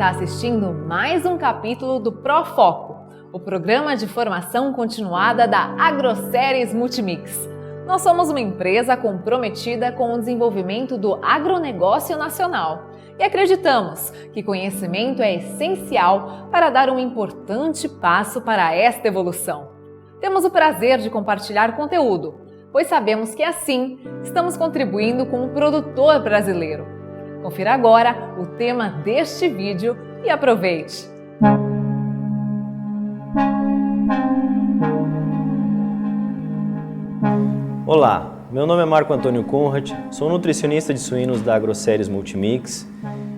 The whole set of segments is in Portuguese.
está assistindo mais um capítulo do ProFoco, o programa de formação continuada da Agroseries Multimix. Nós somos uma empresa comprometida com o desenvolvimento do agronegócio nacional e acreditamos que conhecimento é essencial para dar um importante passo para esta evolução. Temos o prazer de compartilhar conteúdo, pois sabemos que assim estamos contribuindo com o produtor brasileiro. Confira agora o tema deste vídeo e aproveite! Olá, meu nome é Marco Antônio Conrad, sou nutricionista de suínos da Agroseries Multimix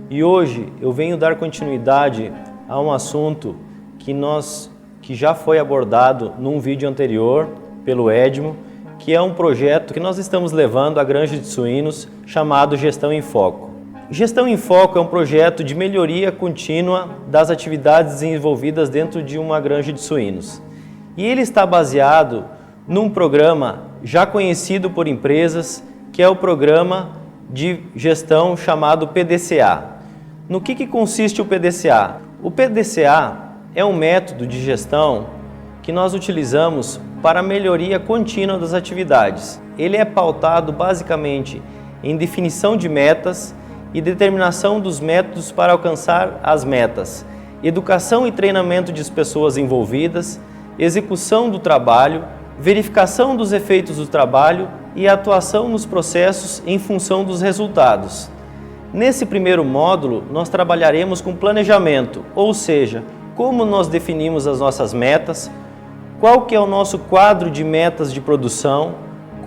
e hoje eu venho dar continuidade a um assunto que já foi abordado num vídeo anterior pelo Edmo, que é um projeto que nós estamos levando à granja de suínos chamado Gestão em Foco. Gestão em Foco é um projeto de melhoria contínua das atividades desenvolvidas dentro de uma granja de suínos. E ele está baseado num programa já conhecido por empresas, que é o programa de gestão chamado PDCA. No que consiste o PDCA? O PDCA é um método de gestão que nós utilizamos para a melhoria contínua das atividades. Ele é pautado basicamente em definição de metas e determinação dos métodos para alcançar as metas, educação e treinamento de pessoas envolvidas, execução do trabalho, verificação dos efeitos do trabalho e atuação nos processos em função dos resultados. Nesse primeiro módulo, nós trabalharemos com planejamento, ou seja, como nós definimos as nossas metas, qual que é o nosso quadro de metas de produção,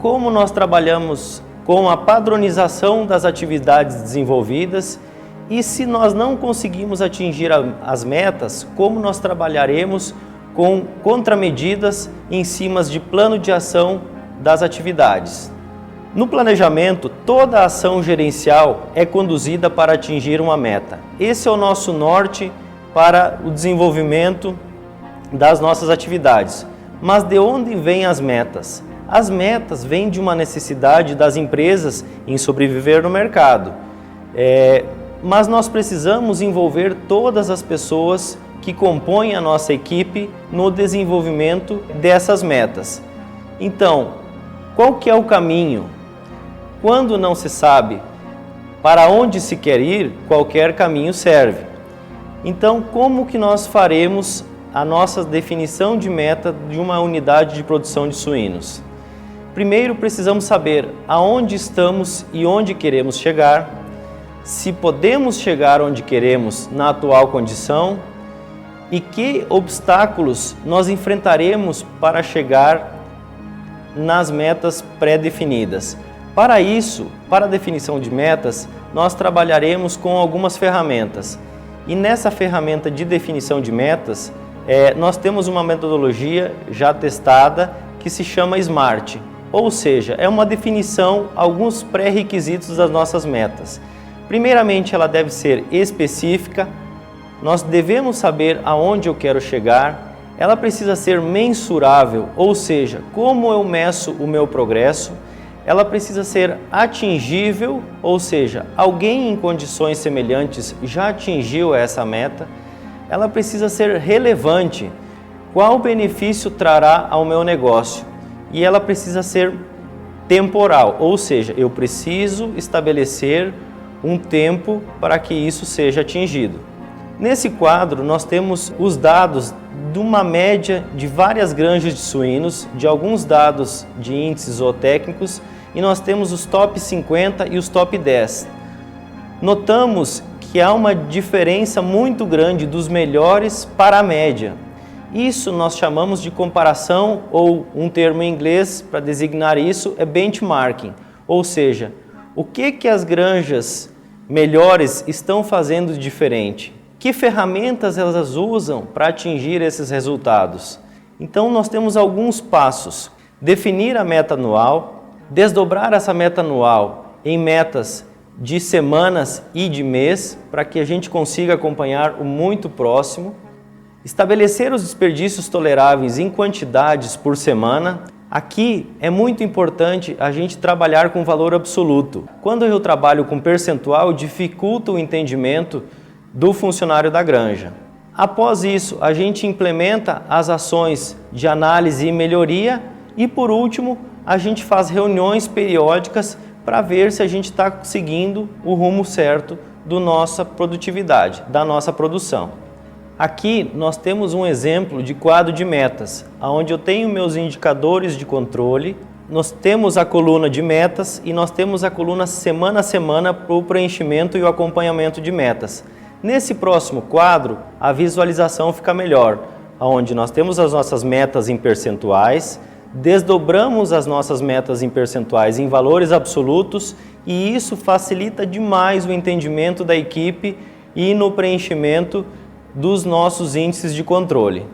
como nós trabalhamos com a padronização das atividades desenvolvidas e se nós não conseguimos atingir as metas, como nós trabalharemos com contramedidas em cima de plano de ação das atividades. No planejamento, toda a ação gerencial é conduzida para atingir uma meta. Esse é o nosso norte para o desenvolvimento das nossas atividades. Mas de onde vêm as metas? As metas vêm de uma necessidade das empresas em sobreviver no mercado. Mas nós precisamos envolver todas as pessoas que compõem a nossa equipe no desenvolvimento dessas metas. Então, qual que é o caminho? Quando não se sabe para onde se quer ir, qualquer caminho serve. Então, como que nós faremos a nossa definição de meta de uma unidade de produção de suínos? Primeiro, precisamos saber aonde estamos e onde queremos chegar, se podemos chegar onde queremos na atual condição e que obstáculos nós enfrentaremos para chegar nas metas pré-definidas. Para isso, para a definição de metas, nós trabalharemos com algumas ferramentas. E nessa ferramenta de definição de metas, nós temos uma metodologia já testada que se chama SMART. Ou seja, é uma definição, alguns pré-requisitos das nossas metas. Primeiramente, ela deve ser específica, nós devemos saber aonde eu quero chegar, ela precisa ser mensurável, ou seja, como eu meço o meu progresso, ela precisa ser atingível, ou seja, alguém em condições semelhantes já atingiu essa meta, ela precisa ser relevante, qual benefício trará ao meu negócio? E ela precisa ser temporal, ou seja, eu preciso estabelecer um tempo para que isso seja atingido. Nesse quadro, nós temos os dados de uma média de várias granjas de suínos, de alguns dados de índices zootécnicos, e nós temos os top 50 e os top 10. Notamos que há uma diferença muito grande dos melhores para a média. Isso nós chamamos de comparação, ou um termo em inglês para designar isso é benchmarking, ou seja, o que as granjas melhores estão fazendo de diferente? Que ferramentas elas usam para atingir esses resultados? Então nós temos alguns passos: definir a meta anual, desdobrar essa meta anual em metas de semanas e de mês, para que a gente consiga acompanhar o muito próximo. Estabelecer os desperdícios toleráveis em quantidades por semana. Aqui é muito importante a gente trabalhar com valor absoluto. Quando eu trabalho com percentual, dificulta o entendimento do funcionário da granja. Após isso, a gente implementa as ações de análise e melhoria e, por último, a gente faz reuniões periódicas para ver se a gente está seguindo o rumo certo da nossa produtividade, da nossa produção. Aqui nós temos um exemplo de quadro de metas, onde eu tenho meus indicadores de controle, nós temos a coluna de metas e nós temos a coluna semana a semana para o preenchimento e o acompanhamento de metas. Nesse próximo quadro, a visualização fica melhor, onde nós temos as nossas metas em percentuais, desdobramos as nossas metas em percentuais em valores absolutos e isso facilita demais o entendimento da equipe e no preenchimento dos nossos índices de controle.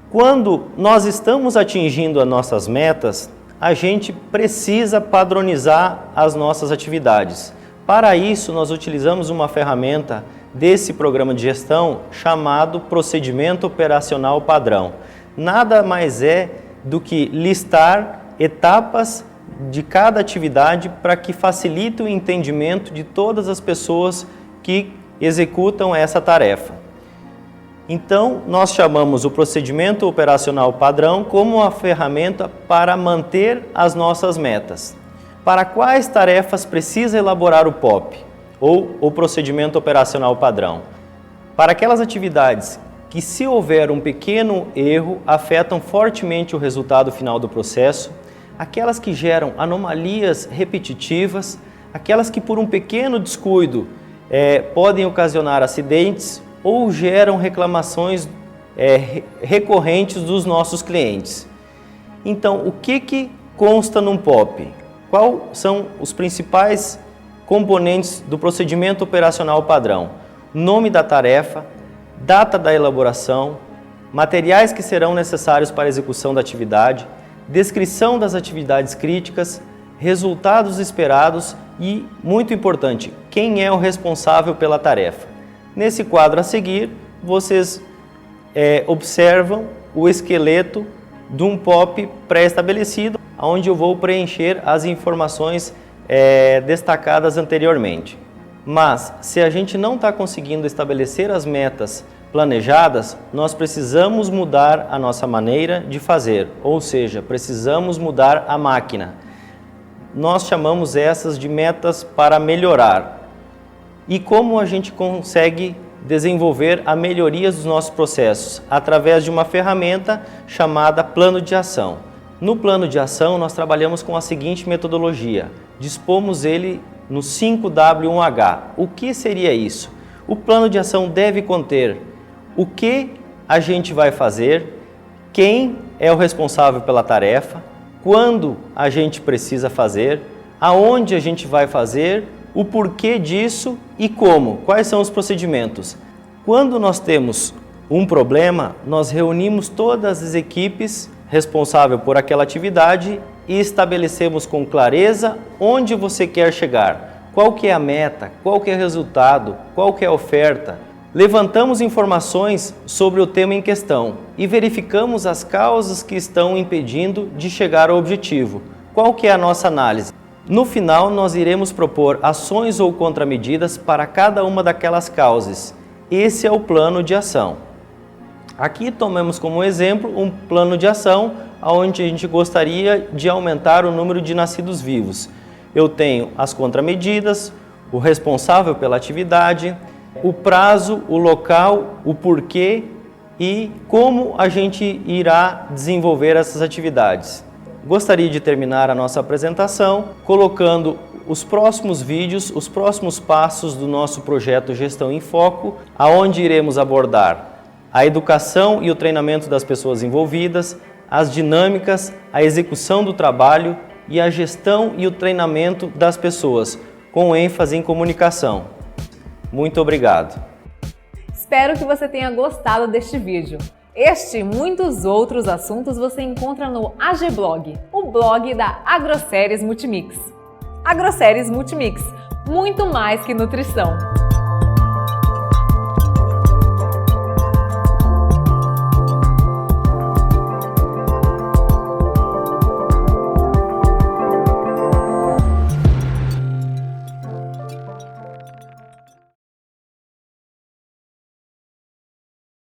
Quando nós estamos atingindo as nossas metas, a gente precisa padronizar as nossas atividades. Para isso, nós utilizamos uma ferramenta desse programa de gestão chamado Procedimento Operacional Padrão. Nada mais é do que listar etapas de cada atividade para que facilite o entendimento de todas as pessoas que executam essa tarefa. Então, nós chamamos o procedimento operacional padrão como uma ferramenta para manter as nossas metas. Para quais tarefas precisa elaborar o POP, ou o procedimento operacional padrão? Para aquelas atividades que, se houver um pequeno erro, afetam fortemente o resultado final do processo, aquelas que geram anomalias repetitivas, aquelas que por um pequeno descuido podem ocasionar acidentes ou geram reclamações recorrentes dos nossos clientes. Então, o que consta num POP? Quais são os principais componentes do procedimento operacional padrão? Nome da tarefa, data da elaboração, materiais que serão necessários para a execução da atividade, descrição das atividades críticas, resultados esperados e, muito importante, quem é o responsável pela tarefa. Nesse quadro a seguir, vocês observam o esqueleto de um POP pré-estabelecido, onde eu vou preencher as informações destacadas anteriormente. Mas, se a gente não está conseguindo estabelecer as metas planejadas, nós precisamos mudar a nossa maneira de fazer, ou seja, precisamos mudar a máquina. Nós chamamos essas de metas para melhorar. E como a gente consegue desenvolver a melhoria dos nossos processos? Através de uma ferramenta chamada plano de ação. No plano de ação, nós trabalhamos com a seguinte metodologia. Dispomos ele no 5W1H. O que seria isso? O plano de ação deve conter o que a gente vai fazer, quem é o responsável pela tarefa, quando a gente precisa fazer, aonde a gente vai fazer, o porquê disso e como, quais são os procedimentos. Quando nós temos um problema, nós reunimos todas as equipes responsáveis por aquela atividade e estabelecemos com clareza onde você quer chegar, qual que é a meta, qual que é o resultado, qual que é a oferta. Levantamos informações sobre o tema em questão e verificamos as causas que estão impedindo de chegar ao objetivo. Qual que é a nossa análise? No final, nós iremos propor ações ou contramedidas para cada uma daquelas causas. Esse é o plano de ação. Aqui tomamos como exemplo um plano de ação onde a gente gostaria de aumentar o número de nascidos vivos. Eu tenho as contramedidas, o responsável pela atividade, o prazo, o local, o porquê e como a gente irá desenvolver essas atividades. Gostaria de terminar a nossa apresentação colocando os próximos vídeos, os próximos passos do nosso projeto Gestão em Foco, aonde iremos abordar a educação e o treinamento das pessoas envolvidas, as dinâmicas, a execução do trabalho e a gestão e o treinamento das pessoas, com ênfase em comunicação. Muito obrigado. Espero que você tenha gostado deste vídeo. Este e muitos outros assuntos você encontra no AGblog, o blog da Agroséries Multimix. Agroséries Multimix, muito mais que nutrição.